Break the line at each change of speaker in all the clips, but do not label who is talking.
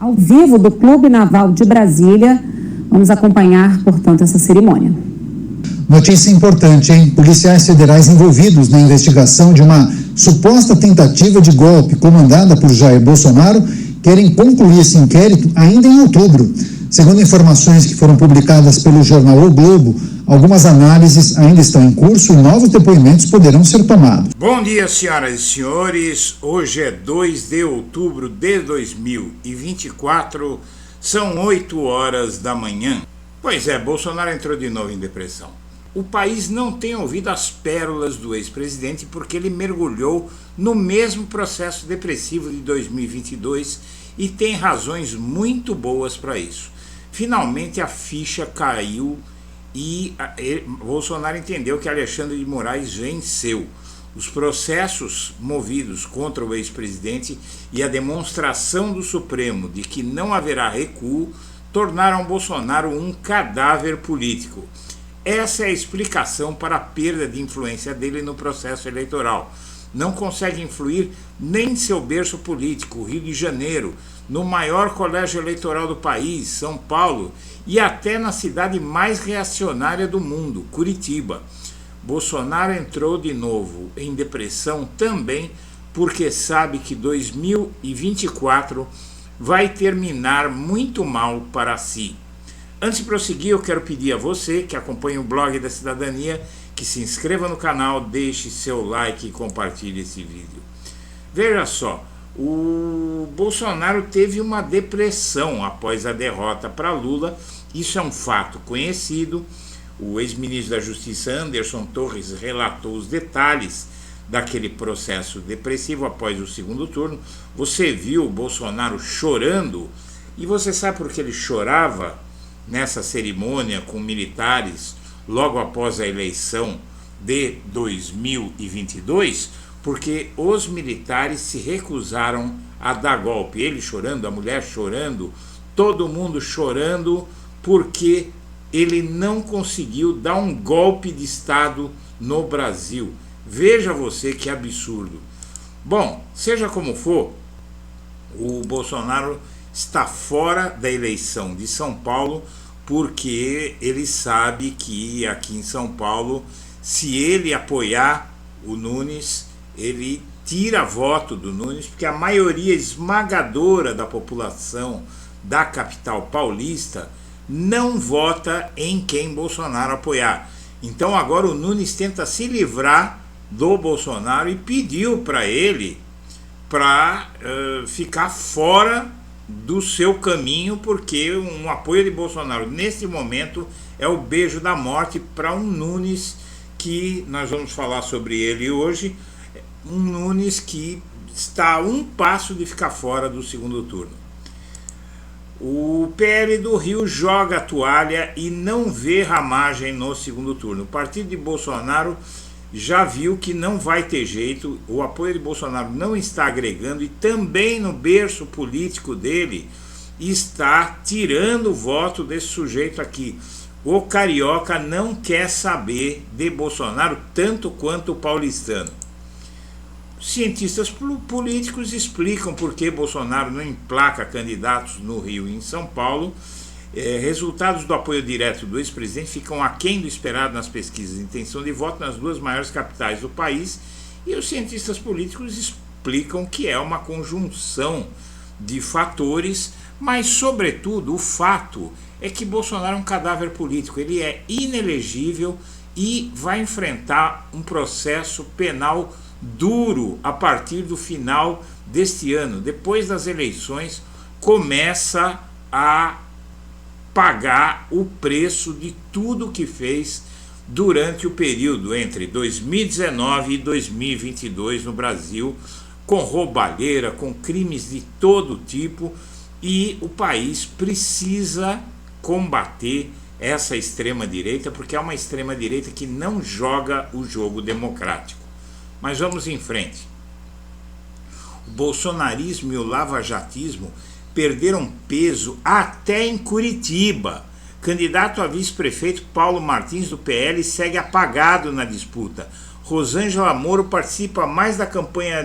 Ao vivo do Clube Naval de Brasília, vamos acompanhar, portanto, essa cerimônia.
Notícia importante, hein? Policiais federais envolvidos na investigação de uma suposta tentativa de golpe comandada por Jair Bolsonaro querem concluir esse inquérito ainda em outubro. Segundo informações que foram publicadas pelo jornal O Globo, algumas análises ainda estão em curso e novos depoimentos poderão ser tomados.
Bom dia, senhoras e senhores. Hoje é 2 de outubro de 2024, são 8 horas da manhã. Pois é, Bolsonaro entrou de novo em depressão. O país não tem ouvido as pérolas do ex-presidente porque ele mergulhou no mesmo processo depressivo de 2022 e tem razões muito boas para isso. Finalmente a ficha caiu e Bolsonaro entendeu que Alexandre de Moraes venceu. Os processos movidos contra o ex-presidente e a demonstração do Supremo de que não haverá recuo tornaram Bolsonaro um cadáver político. Essa é a explicação para a perda de influência dele no processo eleitoral. Não consegue influir nem em seu berço político, Rio de Janeiro, no maior colégio eleitoral do país, São Paulo, e até na cidade mais reacionária do mundo, Curitiba. Bolsonaro entrou de novo em depressão também porque sabe que 2024 vai terminar muito mal para si. Antes de prosseguir, eu quero pedir a você que acompanha o blog da Cidadania que se inscreva no canal, deixe seu like e compartilhe esse vídeo. Veja só, o Bolsonaro teve uma depressão após a derrota para Lula, isso é um fato conhecido. O ex-ministro da Justiça Anderson Torres relatou os detalhes daquele processo depressivo após o segundo turno. Você viu o Bolsonaro chorando, e você sabe por que ele chorava nessa cerimônia com militares logo após a eleição de 2022? Porque os militares se recusaram a dar golpe. Ele chorando, a mulher chorando, todo mundo chorando, porque ele não conseguiu dar um golpe de Estado no Brasil. Veja você que absurdo. Bom, seja como for, o Bolsonaro está fora da eleição de São Paulo porque ele sabe que aqui em São Paulo, se ele apoiar o Nunes, ele tira voto do Nunes, porque a maioria esmagadora da população da capital paulista não vota em quem Bolsonaro apoiar. Então agora o Nunes tenta se livrar do Bolsonaro e pediu para ele para ficar fora do seu caminho, porque um apoio de Bolsonaro nesse momento é o beijo da morte para um Nunes que nós vamos falar sobre ele hoje, um Nunes que está a um passo de ficar fora do segundo turno. O PL do Rio joga a toalha e não vê ramagem no segundo turno. O partido de Bolsonaro já viu que não vai ter jeito, o apoio de Bolsonaro não está agregando e também no berço político dele está tirando o voto desse sujeito aqui. O carioca não quer saber de Bolsonaro tanto quanto o paulistano. Cientistas políticos explicam por que Bolsonaro não emplaca candidatos no Rio e em São Paulo. Resultados do apoio direto do ex-presidente ficam aquém do esperado nas pesquisas de intenção de voto nas duas maiores capitais do país, e os cientistas políticos explicam que é uma conjunção de fatores, mas sobretudo o fato é que Bolsonaro é um cadáver político, ele é inelegível e vai enfrentar um processo penal duro a partir do final deste ano. Depois das eleições começa a pagar o preço de tudo que fez durante o período entre 2019 e 2022 no Brasil, com roubalheira, com crimes de todo tipo, e o país precisa combater essa extrema-direita, porque é uma extrema-direita que não joga o jogo democrático. Mas vamos em frente. O bolsonarismo e o lavajatismo perderam peso até em Curitiba. Candidato a vice-prefeito Paulo Martins, do PL, segue apagado na disputa. Rosângela Moro participa mais da campanha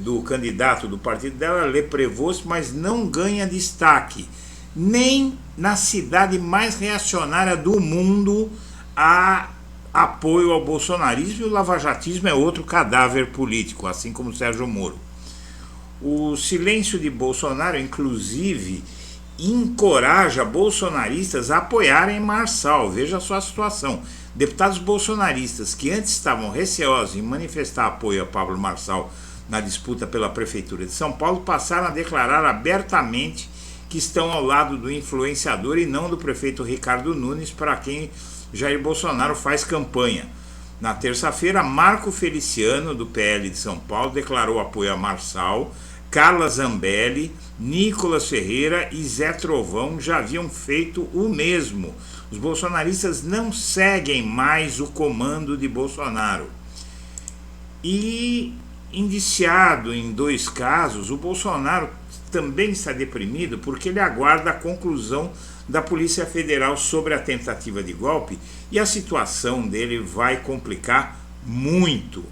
do candidato do partido dela, Le Prévost, mas não ganha destaque. Nem na cidade mais reacionária do mundo há apoio ao bolsonarismo, e o lavajatismo é outro cadáver político, assim como Sérgio Moro. O silêncio de Bolsonaro, inclusive, encoraja bolsonaristas a apoiarem Marçal. Veja só a situação. Deputados bolsonaristas que antes estavam receosos em manifestar apoio a Pablo Marçal na disputa pela Prefeitura de São Paulo passaram a declarar abertamente que estão ao lado do influenciador e não do prefeito Ricardo Nunes, para quem Jair Bolsonaro faz campanha. Na terça-feira, Marco Feliciano, do PL de São Paulo, declarou apoio a Marçal. Carla Zambelli, Nicolas Ferreira e Zé Trovão já haviam feito o mesmo. Os bolsonaristas não seguem mais o comando de Bolsonaro. E, indiciado em 2 casos, o Bolsonaro também está deprimido porque ele aguarda a conclusão da Polícia Federal sobre a tentativa de golpe, e a situação dele vai complicar muito.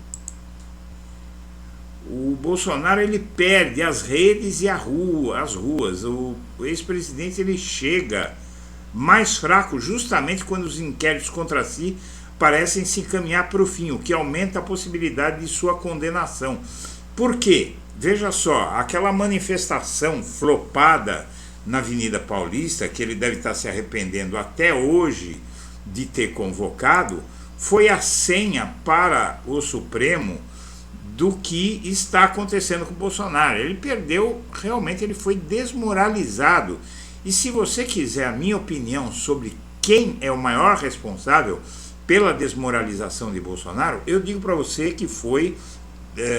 O Bolsonaro ele perde as redes e as ruas. O ex-presidente ele chega mais fraco justamente quando os inquéritos contra si parecem se encaminhar para o fim, o que aumenta a possibilidade de sua condenação. Por quê? Veja só, aquela manifestação flopada na Avenida Paulista, que ele deve estar se arrependendo até hoje de ter convocado, foi a senha para o Supremo do que está acontecendo com o Bolsonaro. Ele perdeu, realmente ele foi desmoralizado. E se você quiser a minha opinião sobre quem é o maior responsável pela desmoralização de Bolsonaro, eu digo para você que foi,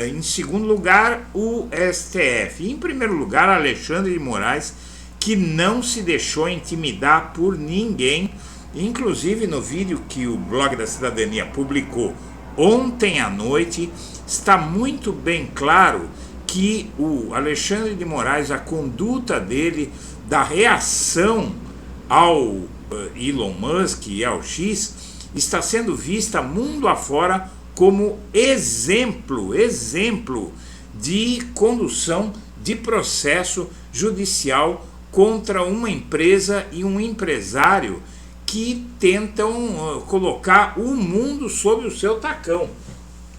em segundo lugar, o STF. E, em primeiro lugar, Alexandre de Moraes, que não se deixou intimidar por ninguém. Inclusive, no vídeo que o Blog da Cidadania publicou ontem à noite, está muito bem claro que o Alexandre de Moraes, a conduta dele, da reação ao Elon Musk e ao X, está sendo vista mundo afora como exemplo de condução de processo judicial contra uma empresa e um empresário que tentam colocar o mundo sob o seu tacão.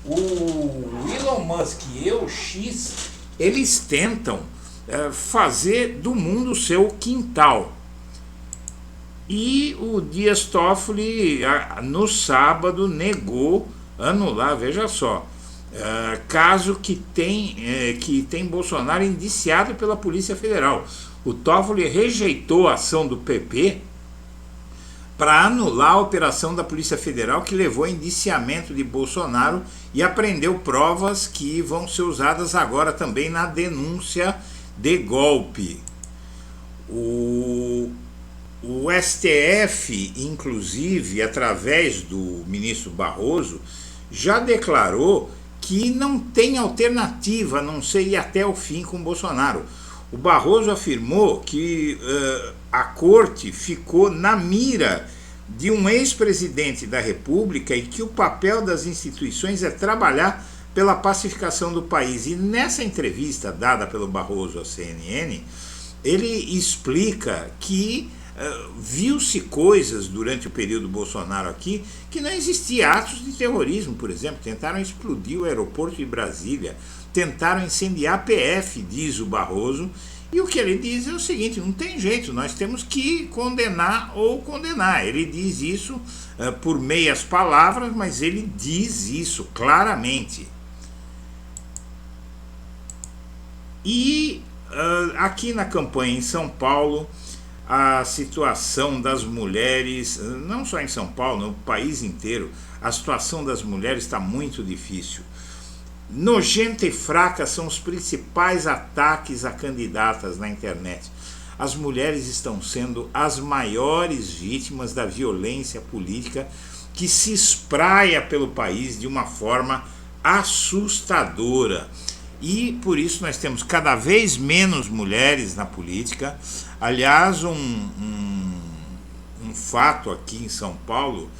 O Elon Musk e o X, eles tentam fazer do mundo o seu quintal. E o Dias Toffoli, no sábado, negou anular, veja só, caso que tem Bolsonaro indiciado pela Polícia Federal. O Toffoli rejeitou a ação do PP para anular a operação da Polícia Federal que levou ao indiciamento de Bolsonaro e apreendeu provas que vão ser usadas agora também na denúncia de golpe. O STF, inclusive, através do ministro Barroso, já declarou que não tem alternativa a não ser ir até o fim com Bolsonaro. O Barroso afirmou que a corte ficou na mira de um ex-presidente da República e que o papel das instituições é trabalhar pela pacificação do país. E nessa entrevista dada pelo Barroso à CNN, ele explica que viu-se coisas durante o período Bolsonaro aqui que não existia. Atos de terrorismo, por exemplo, tentaram explodir o aeroporto de Brasília, tentaram incendiar a PF, diz o Barroso, e o que ele diz é o seguinte: não tem jeito, nós temos que condenar ou condenar. Ele diz isso por meias palavras, mas ele diz isso claramente. E aqui na campanha em São Paulo, a situação das mulheres, não só em São Paulo, no país inteiro, a situação das mulheres está muito difícil. Nojenta e fraca são os principais ataques a candidatas na internet. As mulheres estão sendo as maiores vítimas da violência política que se espraia pelo país de uma forma assustadora. E por isso nós temos cada vez menos mulheres na política. Aliás, um fato aqui em São Paulo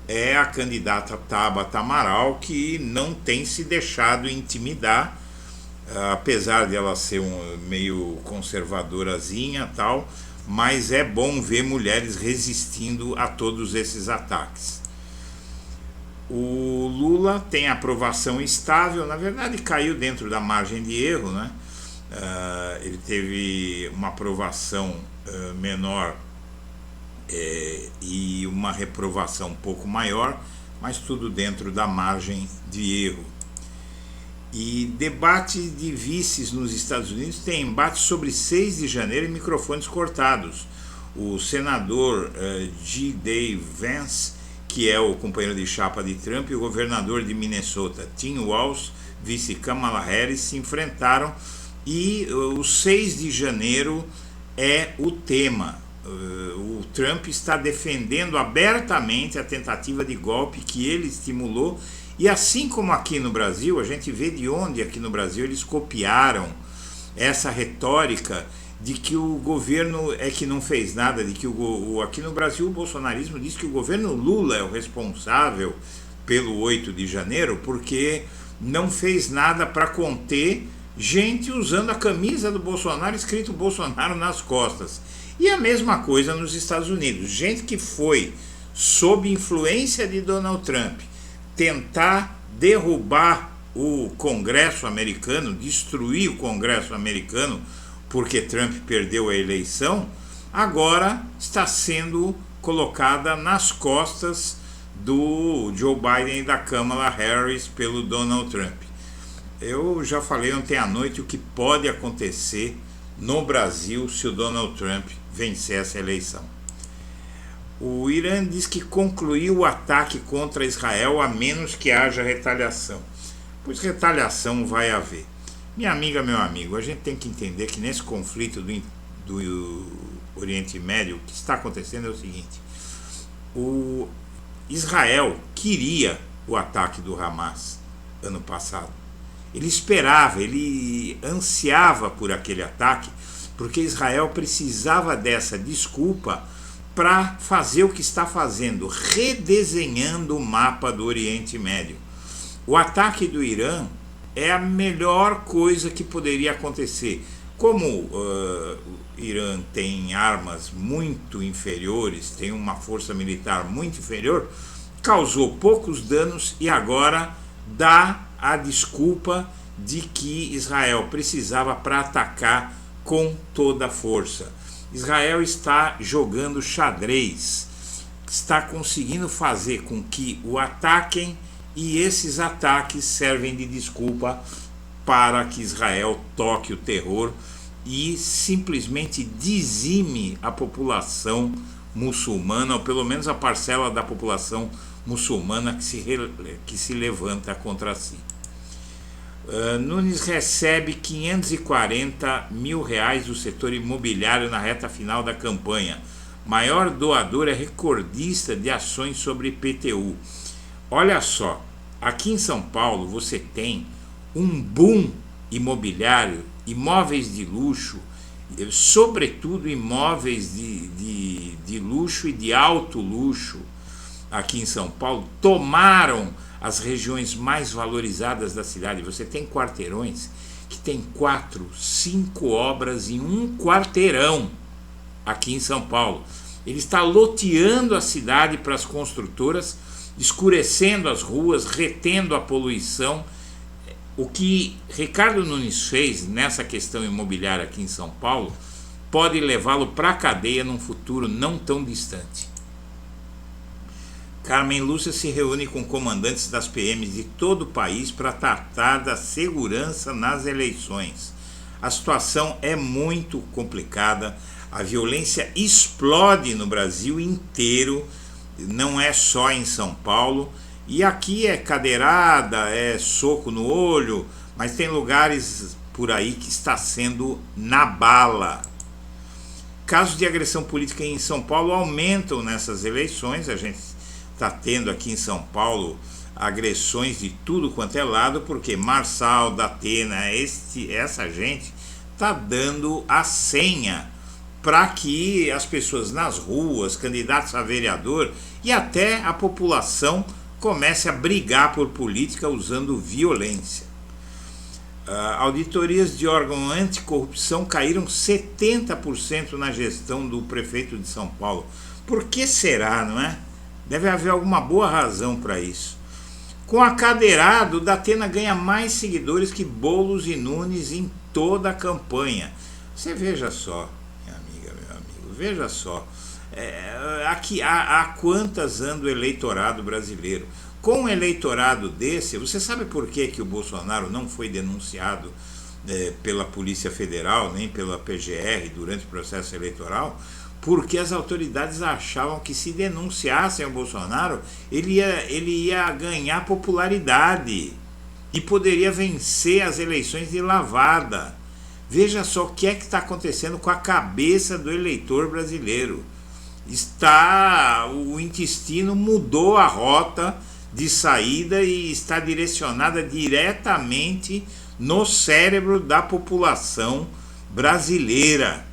é a candidata Tabata Amaral, que não tem se deixado intimidar apesar de ela ser meio conservadorazinha tal, mas é bom ver mulheres resistindo a todos esses ataques. O Lula tem aprovação estável, na verdade caiu dentro da margem de erro, né? Ele teve uma aprovação menor e uma reprovação um pouco maior, mas tudo dentro da margem de erro. E debate de vices nos Estados Unidos tem embate sobre 6 de janeiro e microfones cortados. O senador J.D. Vance, que é o companheiro de chapa de Trump, e o governador de Minnesota, Tim Walz, vice Kamala Harris, se enfrentaram e o 6 de janeiro é o tema. O Trump está defendendo abertamente a tentativa de golpe que ele estimulou. E assim como aqui no Brasil, a gente vê de onde aqui no Brasil eles copiaram essa retórica de que o governo é que não fez nada, de que aqui no Brasil o bolsonarismo diz que o governo Lula é o responsável pelo 8 de janeiro porque não fez nada para conter gente usando a camisa do Bolsonaro escrito Bolsonaro nas costas. E a mesma coisa nos Estados Unidos, gente que foi sob influência de Donald Trump tentar derrubar o Congresso americano, destruir o Congresso americano, porque Trump perdeu a eleição, agora está sendo colocada nas costas do Joe Biden e da Kamala Harris pelo Donald Trump. Eu já falei ontem à noite o que pode acontecer no Brasil se o Donald Trump vencer essa eleição. O Irã diz que concluiu o ataque contra Israel a menos que haja retaliação. Pois retaliação vai haver. Minha amiga, meu amigo, a gente tem que entender que nesse conflito do Oriente Médio, o que está acontecendo é o seguinte: o Israel queria o ataque do Hamas ano passado. Ele esperava, ele ansiava por aquele ataque, porque Israel precisava dessa desculpa para fazer o que está fazendo, redesenhando o mapa do Oriente Médio. O ataque do Irã é a melhor coisa que poderia acontecer. Como o Irã tem armas muito inferiores, tem uma força militar muito inferior, causou poucos danos e agora dá a desculpa de que Israel precisava para atacar com toda a força. Israel está jogando xadrez, está conseguindo fazer com que o ataquem e esses ataques servem de desculpa para que Israel toque o terror e simplesmente dizime a população muçulmana, ou pelo menos a parcela da população muçulmana que se levanta contra si. Nunes recebe R$540 mil do setor imobiliário na reta final da campanha. Maior doador é recordista de ações sobre IPTU. Olha só, aqui em São Paulo você tem um boom imobiliário, imóveis de luxo, sobretudo imóveis de luxo e de alto luxo aqui em São Paulo, tomaram as regiões mais valorizadas da cidade. Você tem quarteirões que tem 4, 5 obras em um quarteirão aqui em São Paulo. Ele está loteando a cidade para as construtoras, escurecendo as ruas, retendo a poluição. O que Ricardo Nunes fez nessa questão imobiliária aqui em São Paulo pode levá-lo para a cadeia num futuro não tão distante. Carmen Lúcia se reúne com comandantes das PMs de todo o país para tratar da segurança nas eleições. A situação é muito complicada, a violência explode no Brasil inteiro, não é só em São Paulo, e aqui é cadeirada, é soco no olho, mas tem lugares por aí que está sendo na bala. Casos de agressão política em São Paulo aumentam nessas eleições. A gente está tendo aqui em São Paulo agressões de tudo quanto é lado, porque Marçal, Datena, essa gente está dando a senha para que as pessoas nas ruas, candidatos a vereador e até a população comece a brigar por política usando violência. Auditorias de órgão anticorrupção caíram 70% na gestão do prefeito de São Paulo. Por que será, não é? Deve haver alguma boa razão para isso. Com a cadeirada, o Datena ganha mais seguidores que Boulos e Nunes em toda a campanha. Você veja só, minha amiga, meu amigo, veja só. Aqui há quantas anda o eleitorado brasileiro? Com um eleitorado desse, você sabe por que o Bolsonaro não foi denunciado pela Polícia Federal, nem pela PGR durante o processo eleitoral? Porque as autoridades achavam que se denunciassem o Bolsonaro, ele ia ganhar popularidade e poderia vencer as eleições de lavada. Veja só o que é que está acontecendo com a cabeça do eleitor brasileiro. O intestino mudou a rota de saída e está direcionada diretamente no cérebro da população brasileira.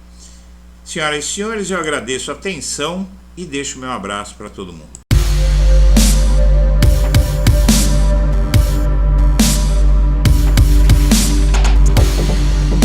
Senhoras e senhores, eu agradeço a atenção e deixo meu abraço para todo mundo.